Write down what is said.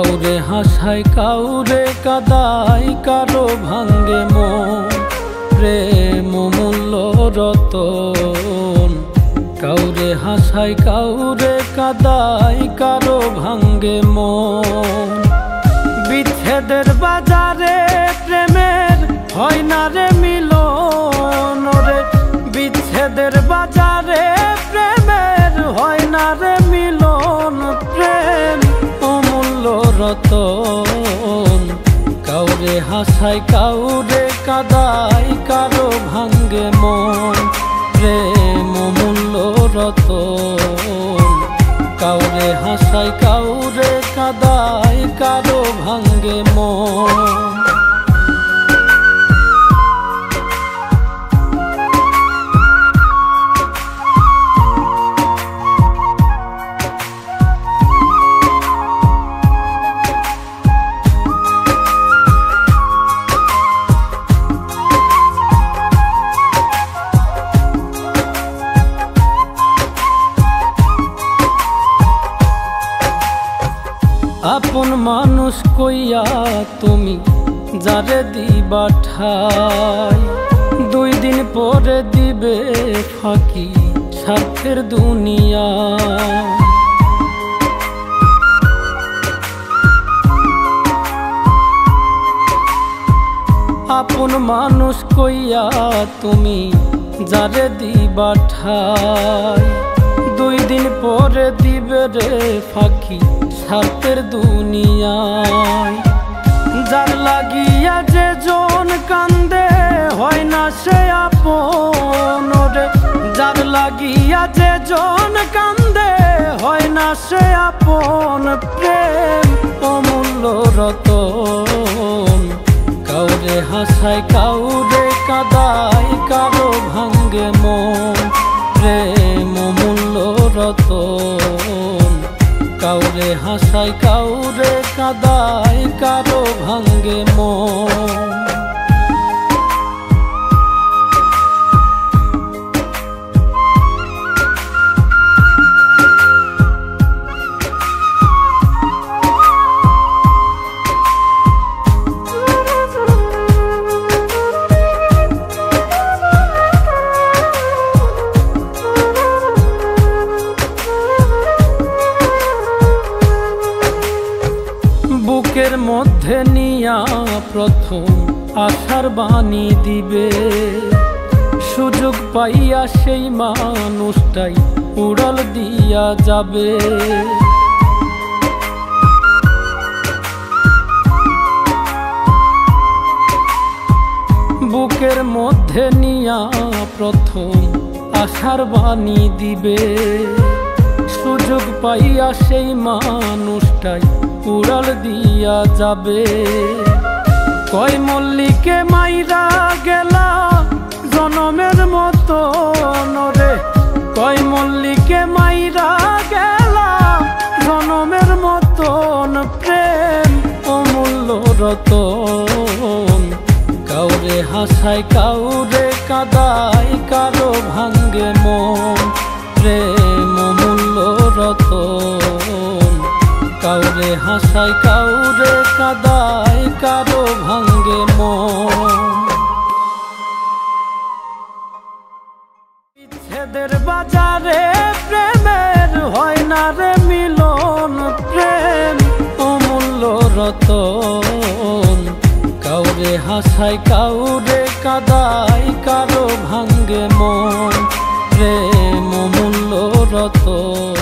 কাউরে হাসায় কাউরে কাদায়, কারো ভাঙ্গে মন, প্রেম মূল্য রতন। কাউরে হাসায় কাউরে কাদায়, কারো ভাঙ্গে মন। বিচ্ছেদের বাজারে প্রেমের হয় না রে মিলন রে, বিচ্ছেদের বাজারে প্রেমের হয় না রে মিলন। প্রেম অমূল্য রতন। কাউরে হাসায় কাউরে কাদায়, কারো ভাঙ্গে মন, প্রেম অমূল্য রতন। কাউরে হাসায় কাউরে কাদায়, কারো ভাঙ্গে মন। আপন মানুষ কইয়া তুমি যারে দিবা ঠাই, 2 দিন পরে দিবে ফাঁকি স্বার্থের দুনিয়া। আপন মানুষ কইয়া তুমি যারে দিবা ঠাই, 2 দিন পরে দিবে রে ফাঁকি স্বার্থের দুনিয়ায়। যার লাগিয়া যে জন কান্দে হয় না সে আপন রে, যার লাগিয়া যে জন কান্দে হয় না সে আপন। প্রেম অমূল্য রতন। কাউরে হাসায় কাউরে কাদায়, কারো ভাঙ্গে মন, প্রেম অমূল্য রতন। কাউরে হাসায় কাউরে কাদায়, কারো ভাঙ্গে মন। বুকের মধ্যে নিয়া প্রথম আশার বাণী দিবে, সুযোগ পাইয়া সেই মানুষটাই উড়াল দিয়া যাবে। বুকের মধ্যে নিয়া প্রথম আশার বাণী দিবে, সুযোগ পাইয়া সেই মানুষটাই উড়াল দিয়া যাবে। কয় মল্লিকে মাইরা গেলা জনমের মতো রে, কয় মল্লিকে মাইরা গেলা জনমের মতন। প্রেম অমূল্য রতন। কাউরে হাসায় কাউরে কাদায়, কারো ভাঙ্গে মন, প্রেম অমূল্য রতন। কাউরে হাসায় কাউরে কাদায়, কারো ভাঙ্গে মন। বিচ্ছেদের বাজারে প্রেমের হয় না রে মিলন। প্রেম অমূল্য রতন। কাউরে হাসায় কাউরে কাদায়, কারো ভাঙ্গে মন, প্রেম অমূল্য রতন।